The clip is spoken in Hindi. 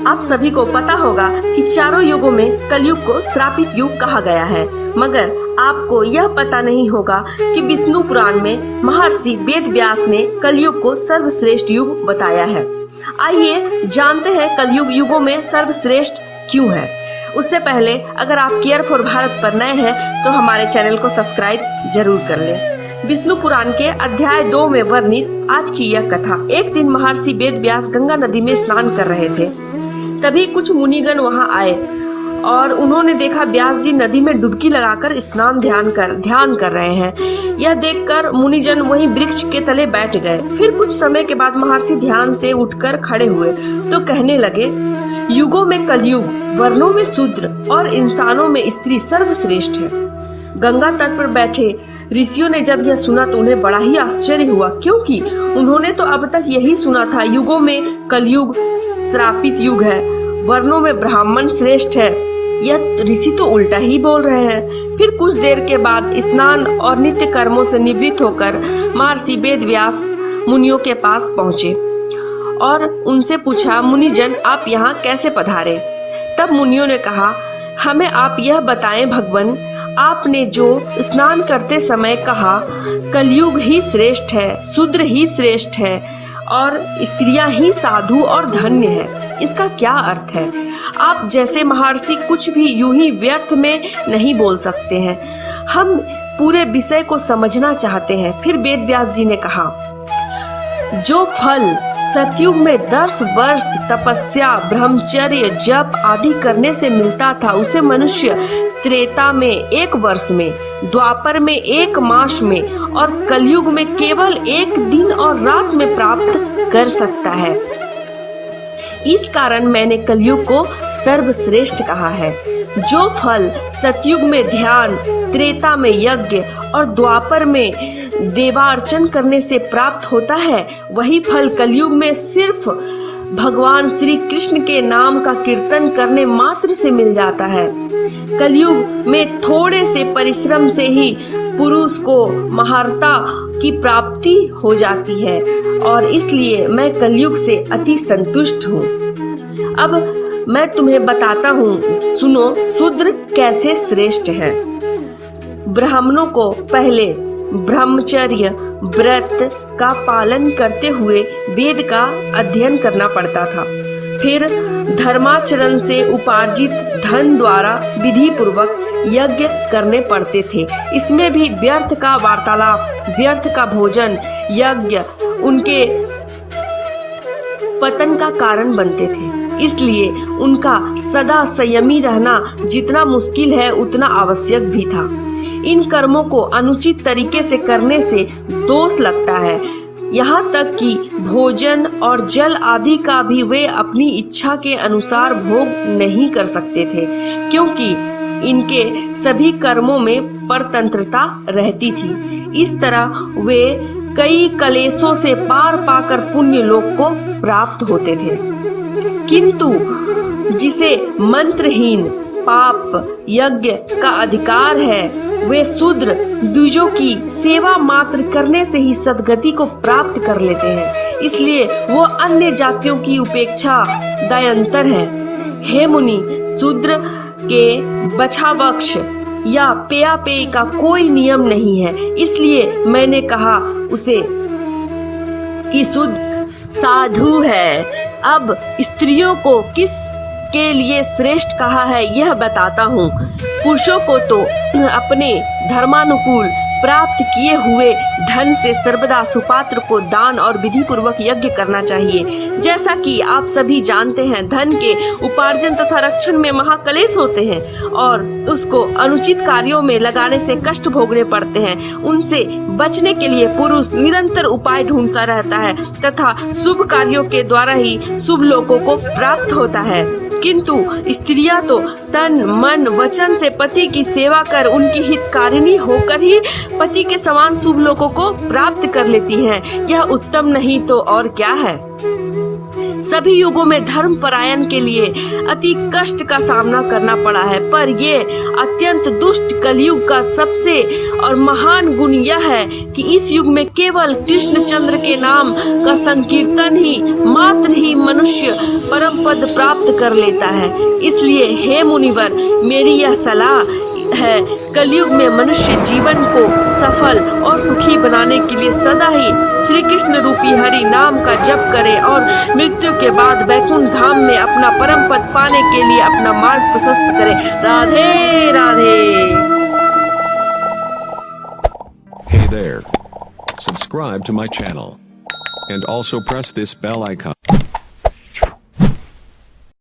आप सभी को पता होगा कि चारों युगों में कलयुग को श्रापित युग कहा गया है, मगर आपको यह पता नहीं होगा कि विष्णु पुराण में महर्षि वेद व्यास ने कलयुग को सर्वश्रेष्ठ युग बताया है। आइए जानते हैं कलयुग युगों में सर्वश्रेष्ठ क्यों है। उससे पहले अगर आप केयर फॉर भारत पर नए हैं तो हमारे चैनल को सब्सक्राइब जरूर कर लें। विष्णु पुराण के अध्याय 2 में वर्णित आज की यह कथा। एक दिन महर्षि वेद व्यास गंगा नदी में स्नान कर रहे थे। तभी कुछ मुनिगण वहां आए और उन्होंने देखा व्यास जी नदी में डुबकी लगाकर स्नान ध्यान कर रहे हैं। यह देखकर मुनिजन वहीं वृक्ष के तले बैठ गए। फिर कुछ समय के बाद महर्षि ध्यान से उठकर खड़े हुए तो कहने लगे, युगों में कलयुग, वर्णों में शूद्र और इंसानों में स्त्री सर्वश्रेष्ठ है। गंगा तट पर बैठे ऋषियों ने जब यह सुना तो उन्हें बड़ा ही आश्चर्य हुआ, क्योंकि उन्होंने तो अब तक यही सुना था, युगों में कलयुग श्रापित युग है, वर्णों में ब्राह्मण श्रेष्ठ है। यह ऋषि तो उल्टा ही बोल रहे हैं। फिर कुछ देर के बाद स्नान और नित्य कर्मों से निवृत्त होकर महर्षि वेद व्यास मुनियों के पास पहुँचे और उनसे पूछा, मुनिजन आप यहाँ कैसे पधारे? तब मुनियों ने कहा, हमें आप यह बताएं भगवान, आपने जो स्नान करते समय कहा कलयुग ही श्रेष्ठ है, शूद्र ही श्रेष्ठ है और स्त्रियां ही साधु और धन्य है, इसका क्या अर्थ है? आप जैसे महर्षि कुछ भी यूं ही व्यर्थ में नहीं बोल सकते हैं। हम पूरे विषय को समझना चाहते हैं। फिर वेद व्यास जी ने कहा, जो फल सतयुग में 10 वर्ष तपस्या, ब्रह्मचर्य, जप आदि करने से मिलता था, उसे मनुष्य त्रेता में 1 वर्ष में, द्वापर में 1 मास में और कलयुग में केवल 1 दिन और रात में प्राप्त कर सकता है। इस कारण मैंने कलयुग को सर्वश्रेष्ठ कहा है। जो फल सतयुग में ध्यान, त्रेता में यज्ञ और द्वापर में देवार्चन करने से प्राप्त होता है, वही फल कलयुग में सिर्फ भगवान श्री कृष्ण के नाम का कीर्तन करने मात्र से मिल जाता है। कलयुग में थोड़े से परिश्रम से ही पुरुष को महारता की प्राप्ति हो जाती है और इसलिए मैं कलयुग से अति संतुष्ट हूँ। अब मैं तुम्हें बताता हूँ, सुनो शूद्र कैसे श्रेष्ठ है। ब्राह्मणों को पहले ब्रह्मचर्य व्रत का पालन करते हुए वेद का अध्ययन करना पड़ता था। फिर धर्माचरण से उपार्जित धन द्वारा विधि पूर्वक यज्ञ करने पड़ते थे। इसमें भी व्यर्थ का वार्तालाप, व्यर्थ का भोजन, यज्ञ उनके पतन का कारण बनते थे। इसलिए उनका सदा संयमी रहना जितना मुश्किल है उतना आवश्यक भी था। इन कर्मों को अनुचित तरीके से करने से दोष लगता है। यहाँ तक कि भोजन और जल आदि का भी वे अपनी इच्छा के अनुसार भोग नहीं कर सकते थे, क्योंकि इनके सभी कर्मों में परतंत्रता रहती थी। इस तरह वे कई कलेशों से पार पाकर पुण्य लोक को प्राप्त होते थे। किंतु जिसे मंत्रहीन पाप यज्ञ का अधिकार है, वे शूद्र द्विजों की सेवा मात्र करने से ही सद्गति को प्राप्त कर लेते हैं। इसलिए वो अन्य जातियों की उपेक्षा दयंतर है। हे मुनि, शूद्र के बछावक्ष या पेयापेय का कोई नियम नहीं है, इसलिए मैंने कहा उसे कि शूद्र साधु है। अब स्त्रियों को किस के लिए श्रेष्ठ कहा है यह बताता हूँ। पुरुषों को तो अपने धर्मानुकूल प्राप्त किए हुए धन से सर्वदा सुपात्र को दान और विधि पूर्वक यज्ञ करना चाहिए। जैसा कि आप सभी जानते हैं, धन के उपार्जन तथा रक्षण में महाकलेश होते हैं और उसको अनुचित कार्यों में लगाने से कष्ट भोगने पड़ते हैं। उनसे बचने के लिए पुरुष निरंतर उपाय ढूंढता रहता है तथा शुभ कार्यों के द्वारा ही शुभ लोकों को प्राप्त होता है। किंतु स्त्रियां तो तन मन वचन से पति की सेवा कर उनकी हितकारिणी होकर ही पति के समान शुभ लोकों को प्राप्त कर लेती हैं। यह उत्तम नहीं तो और क्या है। सभी युगों में धर्म परायण के लिए अति कष्ट का सामना करना पड़ा है, पर ये अत्यंत दुष्ट कलयुग का सबसे और महान गुण यह है कि इस युग में केवल कृष्णचंद्र के नाम का संकीर्तन ही मात्र ही मनुष्य परम पद प्राप्त कर लेता है। इसलिए हे मुनिवर, मेरी यह सलाह है, कलयुग में मनुष्य जीवन को सफल और सुखी बनाने के लिए सदा ही श्री कृष्ण रूपी हरि नाम का जप करे और मृत्यु के बाद वैकुंठ धाम में अपना परम पद पाने के लिए अपना मार्ग प्रशस्त करे। Radhe Radhe. Hey there. Subscribe to my channel. And also press this bell icon.